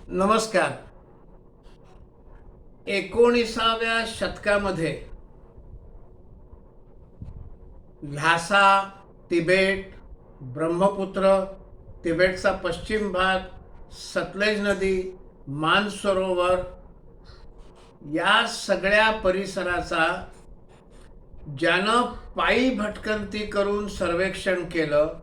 नमस्कार. 19व्या शतकामध्ये ल्हासा, तिबेट, ब्रह्मपुत्र, तिबेटचा पश्चिम भाग, सतलेज नदी, मानसरोवर या सगळ्या परिसराचा ज्यानं पायी भटकंती करून सर्वेक्षण केलं,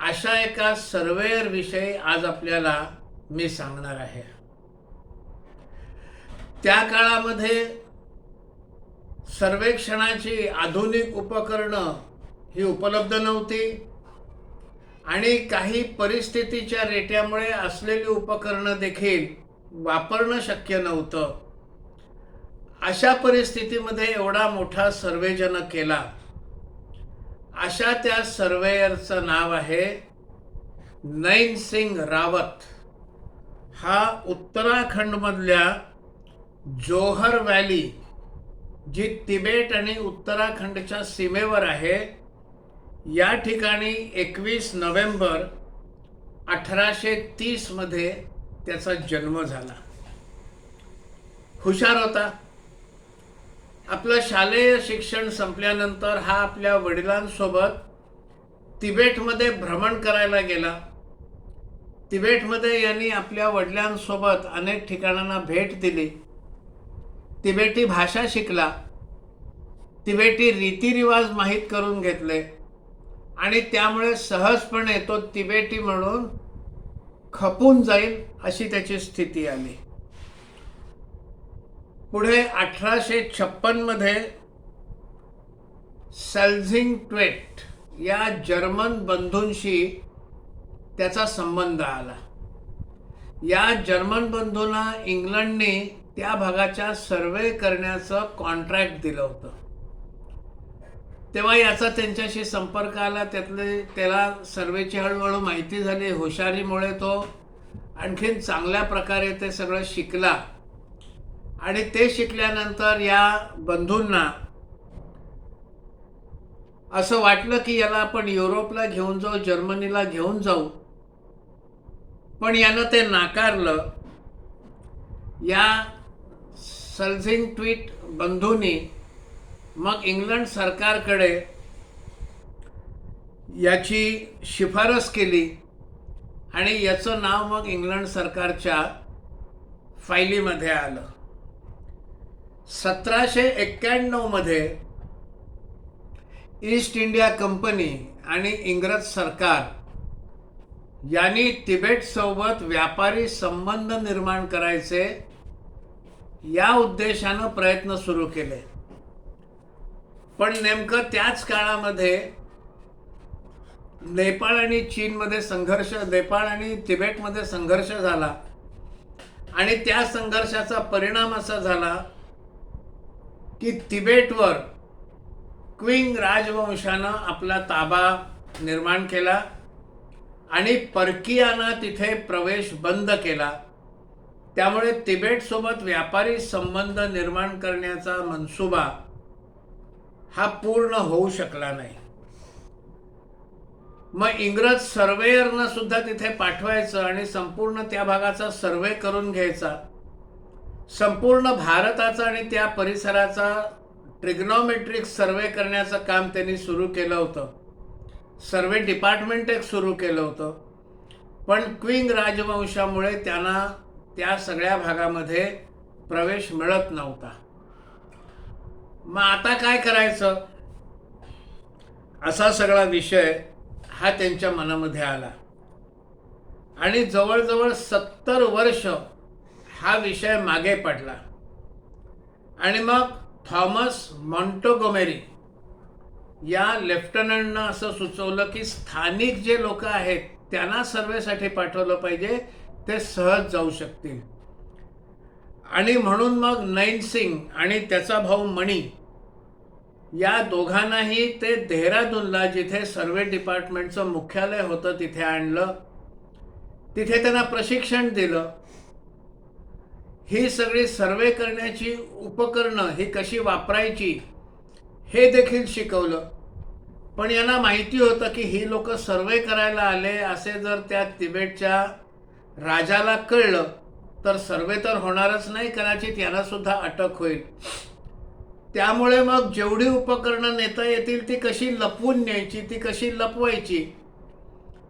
अशा एका सर्वेयर विषयी आज आपल्याला मी सांगणार आहे. त्या काळामध्ये सर्वेक्षणाची आधुनिक उपकरणं ही उपलब्ध नव्हती आणि काही परिस्थितीच्या रेट्यामुळे असलेली उपकरणं देखील वापरणं शक्य नव्हतं. अशा परिस्थितीमध्ये एवढा मोठा सर्वे ज्यानं केला, अशा त्या सर्वेयरचं नाव आहे नैन सिंग रावत. हा उत्तराखंडमधल्या जोहर व्हॅली, जी तिबेट आणि उत्तराखंडच्या सीमेवर आहे, या ठिकाणी 21 नोव्हेंबर 1830 मध्ये त्याचा जन्म झाला. हुशार होता. आपलं शालेय शिक्षण संपल्यानंतर हा आपल्या वडिलांसोबत तिबेटमध्ये भ्रमण करायला गेला. तिबेटमध्ये यांनी आपल्या वडिलांसोबत अनेक ठिकाणांना भेट दिली. तिबेटी भाषा शिकला, तिबेटी रीतिरिवाज माहीत करून घेतले आणि त्यामुळे सहजपणे तो तिबेटी म्हणून खपून जाईल अशी त्याची स्थिती आली. पुढे 1856 मध्ये सेल्झिंग ट्वेट या जर्मन बंधूंशी त्याचा संबंध आला. या जर्मन बंधूंना इंग्लंडने त्या भागाच्या सर्वे करण्याचं कॉन्ट्रॅक्ट दिलं होतं. तेव्हा याचा त्यांच्याशी संपर्क आला. त्याला सर्वेची हळूहळू माहिती झाली. हुशारीमुळे तो आणखीन चांगल्या प्रकारे ते सगळं शिकला आणि ते शिकल्यानंतर या बंधूंना असं वाटलं की याला आपण युरोपला घेऊन जाऊ, जर्मनीला घेऊन जाऊ, पण यानं ते नाकारलं. या सेल्झिंग ट्वीट बंधूंनी मग इंग्लंड सरकारकडे याची शिफारस केली आणि याचं नाव मग इंग्लंड सरकारच्या फायलीमध्ये आलं. 1791 मध्ये ईस्ट इंडिया कंपनी आणि इंग्रज सरकार यांनी तिबेटसोबत व्यापारी संबंध निर्माण करायचे या उद्देशानं प्रयत्न सुरू केले. पण नेमकं त्याच काळामध्ये नेपाळ आणि चीनमध्ये संघर्ष, नेपाळ आणि तिबेटमध्ये संघर्ष झाला आणि त्या संघर्षाचा परिणाम असा झाला की तिबेटवर क्विंग राजवंशानं आपला ताबा निर्माण केला आणि परकीयानं तिथे प्रवेश बंद केला. त्यामुळे तिबेटसोबत व्यापारी संबंध निर्माण करण्याचा मनसुबा हा पूर्ण होऊ शकला नाही. मग इंग्रज सर्वेयरनं सुद्धा तिथे पाठवायचं आणि संपूर्ण त्या भागाचा सर्वे करून घ्यायचा. संपूर्ण भारताचा आणि त्या परिसराचा ट्रिग्नोमेट्रिक सर्वे करण्याचं काम त्यांनी सुरू केलं होतं. सर्वे डिपार्टमेंट एक सुरू केलं होतं. पण क्विंग राजवंशामुळे त्यांना त्या सगळ्या भागामध्ये प्रवेश मिळत नव्हता. मग आता काय करायचं, असा सगळा विषय हा त्यांच्या मनामध्ये आला आणि जवळजवळ 70 वर्ष हा विषय मागे पडला. आणि मग थॉमस मॉन्टगोमेरी या लेफ्टनंटनं असं सुचवलं की स्थानिक जे लोक आहेत त्यांना सर्वेसाठी पाठवलं पाहिजे, ते सहज जाऊ शकतील. आणि म्हणून मग नैन सिंग आणि त्याचा भाऊ मणी या दोघांनाही ते देहरादूनला, जिथे सर्वे डिपार्टमेंटचं मुख्यालय होतं, तिथे आणलं. तिथे त्यांना प्रशिक्षण दिलं. ही सगळी सर्वे करण्याची उपकरणं ही कशी वापरायची हे देखील शिकवलं. पण यांना माहिती होतं की ही लोक सर्वे करायला आले, असे जर त्या तिबेटच्या राजाला कळलं तर सर्वे तर होणारच नाही, कदाचित यांना सुद्धा अटक होईल. त्यामुळे मग जेवढी उपकरणं नेता येतील ती कशी लपवून न्यायची, ती कशी लपवायची,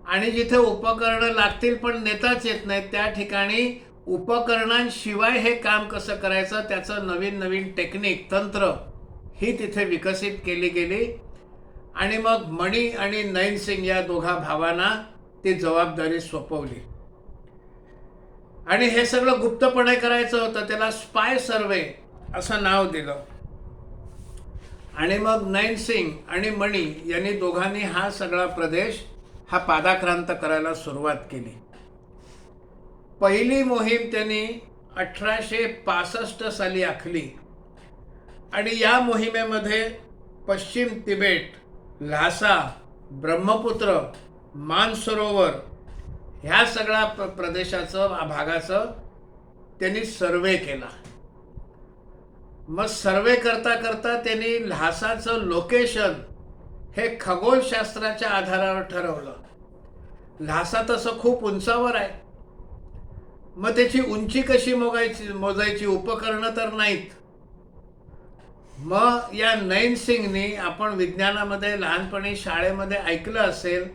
आणि जिथे उपकरणं लागतील पण नेताच येत नाहीत त्या ठिकाणी उपकरणांशिवाय हे काम कसं करायचं त्याचं नवीन नवीन टेक्निक, तंत्र ही तिथे विकसित केली गेली. आणि मग मणी आणि नैन सिंग या दोघा भावांना ती जबाबदारी सोपवली. आणि हे सगळं गुप्तपणे करायचं होतं, त्याला स्पाय सर्वे असं नाव दिलं. आणि मग नैन सिंग आणि मणी यांनी दोघांनी हा सगळा प्रदेश हा पादाक्रांत करायला सुरुवात केली. पहिली मोहीम त्यांनी 1865 साली आखली. आणि या मोहिमेमध्ये पश्चिम तिबेट, ल्हासा, ब्रह्मपुत्र, मानसरोवर ह्या सगळ्या प्रदेशाचं, भागाचं त्यांनी सर्वे केला. मग सर्वे करता करता त्यांनी ल्हासाचं लोकेशन हे खगोलशास्त्राच्या आधारावर ठरवलं. ल्हासा तसं खूप उंचावर आहे, मग त्याची उंची कशी मोजायची, उपकरणं तर नाहीत. मग या नैन सिंगनी, आपण विज्ञानामध्ये लहानपणी शाळेमध्ये ऐकलं असेल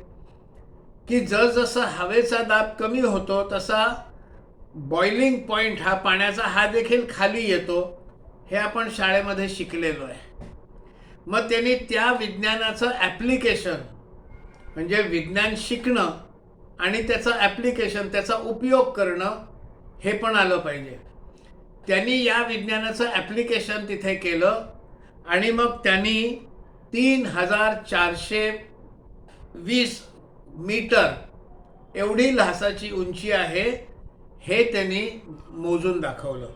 की जसजसं हवेचा दाब कमी होतो तसा बॉइलिंग पॉइंट हा पाण्याचा हा देखील खाली येतो, हे आपण शाळेमध्ये शिकलेलो आहे. मग त्यांनी त्या विज्ञानाचं ॲप्लिकेशन, म्हणजे विज्ञान शिकणं आणि त्याचं ॲप्लिकेशन, त्याचा उपयोग करणं हे पण आलं पाहिजे. त्यांनी या विज्ञानाचं ॲप्लिकेशन तिथे केलं. आणि मग त्यांनी 3420 मीटर एवढी ल्हासाची उंची आहे हे त्यांनी मोजून दाखवलं.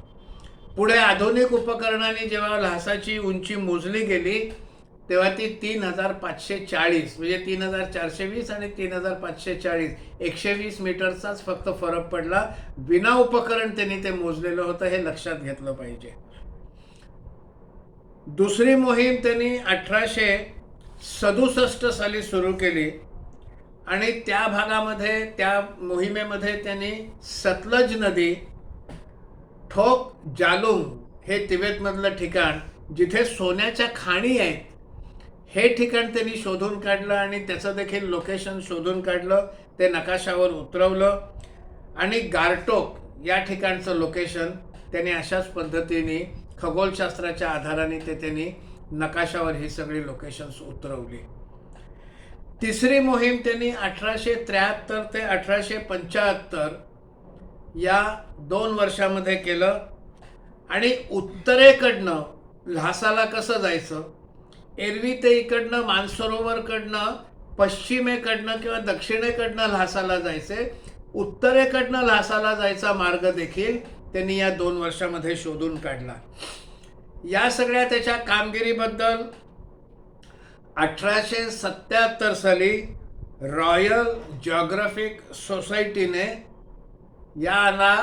पुढे आधुनिक उपकरणांनी जेव्हा ल्हासाची उंची मोजली गेली तेव्हा ती 3540, म्हणजे 3420 आणि 3540, 120 मीटरचाच फक्त फरक पडला. विना उपकरण त्यांनी ते मोजलेलं होतं, हे लक्षात घेतलं पाहिजे. दुसरी मोहीम त्यांनी 1867 साली सुरू केली. आणि त्या भागामध्ये, त्या मोहिमेमध्ये त्यांनी सतलज नदी, ठोक जालुंग हे तिबेटमधलं ठिकाण जिथे सोन्याच्या खाणी आहेत हे ठिकाण त्यांनी शोधून काढलं आणि त्याचं देखील लोकेशन शोधून काढलं, ते नकाशावर उतरवलं. आणि गारटोक या ठिकाणचं लोकेशन त्यांनी अशाच पद्धतीने खगोलशास्त्राच्या आधाराने त्यांनी नकाशावर ही सगळी लोकेशन्स उतरवली. तिसरी मोहीम त्यांनी 1873 ते 1875 या 2 वर्षामध्ये केलं. आणि उत्तरेकडनं ल्हासाला कसं जायचं, एरवी ते इकडनं मानसरोवरकडनं पश्चिमेकडनं किंवा दक्षिणेकडनं ल्हासाला जायचे, उत्तरेकडनं ल्हासाला जायचा मार्ग देखील त्यांनी या 2 वर्षामध्ये शोधून काढला. या सगळ्या त्याच्या कामगिरीबद्दल 1877 साली रॉयल जिओग्राफिक सोसायटीने याला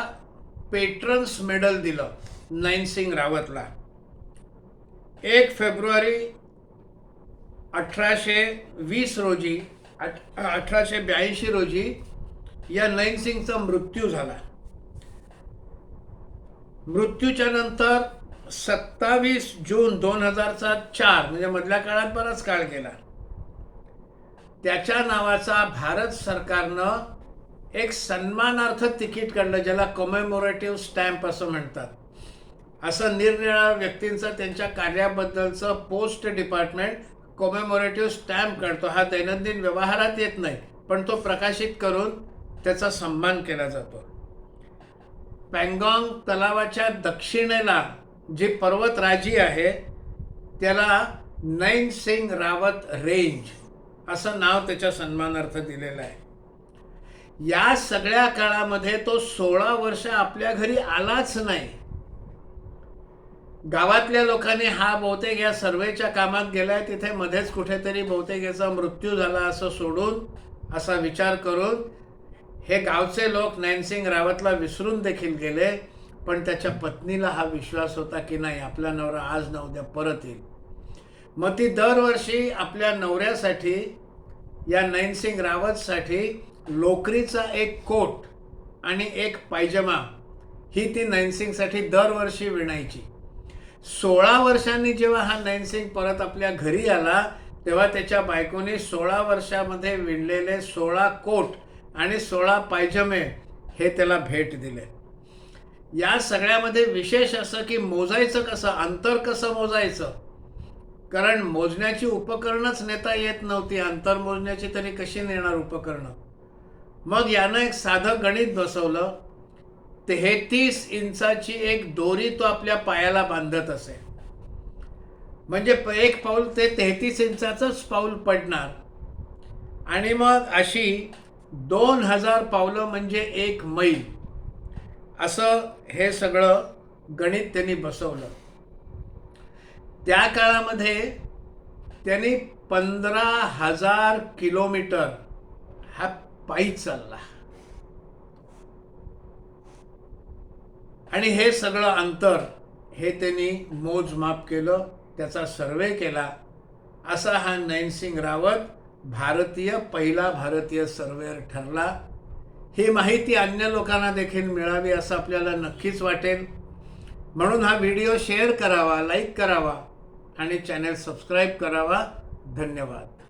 पेट्रन्स मेडल दिलं नैन सिंग रावतला. 1 फेब्रुवारी 1882 रोजी या नैन सिंगचा मृत्यू झाला. मृत्यूच्या नंतर 27 जून 2004, म्हणजे मधल्या काळात बराच काळ गेला, त्याच्या नावाचा भारत सरकारनं एक सन्मानार्थ तिकीट काढलं, ज्याला कॉमेमोरेटिव्ह स्टॅम्प असं म्हणतात. असं निरनिराळ्या व्यक्तींचं त्यांच्या कार्याबद्दलचं पोस्ट डिपार्टमेंट कॉमेमोरेटिव्ह स्टॅम्प काढतो. हा दैनंदिन व्यवहारात येत नाही, पण तो प्रकाशित करून त्याचा सन्मान केला जातो. पँगॉंग तलावाच्या दक्षिणेला जी पर्वतराजी आहे त्याला नैन सिंग रावत रेंज असं नाव त्याच्या सन्मानार्थ दिलेलं आहे. या सगळ्या काळामध्ये तो 16 वर्ष आपल्या घरी आलाच नाही. गावातल्या लोकांनी हा बहुतेक या सर्वेच्या कामात गेलाय, तिथे मध्येच कुठेतरी बहुतेक याचा मृत्यू झाला असं सोडून, असा विचार करून हे गावचे लोक नैन सिंग रावतला विसरून देखील गेले. पण त्याच्या पत्नीला हा विश्वास होता की नाही, आपला नवरा आज ना उद्या परत येईल. मग ती दरवर्षी आपल्या नवऱ्यासाठी, या नैन सिंग रावतसाठी लोकरीचा एक कोट आणि एक पायजमा ही ती नैनसिंगसाठी दरवर्षी विणायची. 16 वर्षांनी जेव्हा हा नैनसिंग परत आपल्या घरी आला तेव्हा त्याच्या बायकोने 16 वर्षामध्ये विणलेले 16 कोट आणि 16 पायजमे हे त्याला भेट दिले. या सगळ्यामध्ये विशेष असं की मोजायचं कसं, अंतर कसं मोजायचं, कारण मोजण्याची उपकरणच नेता येत नव्हती, अंतर मोजण्याची तरी कशी नेणार उपकरणं. मग यानं एक साधं गणित बसवलं. 33 इंचाची एक दोरी तो आपल्या पायाला बांधत असे, म्हणजे एक पाऊल ते 33 इंचाचंच पाऊल पडणार. आणि मग अशी 2000 पावलं म्हणजे 1 मैल, असं हे सगळं गणित त्यांनी बसवलं. त्या काळामध्ये त्यांनी 15,000 किलोमीटर हा पायी चालला. आणि हे सगळं अंतर हे त्यांनी मोजमाप केलं, त्याचा सर्वे केला. असा हा नैनसिंग रावत पहिला भारतीय सर्वेयर ठरला. ही माहिती अन्य लोकांना देखील मिळावी असं आपल्याला नक्कीच वाटेल. म्हणून हा व्हिडिओ शेअर करावा, लाईक करावा आणि चॅनल सबस्क्राईब करावा. धन्यवाद.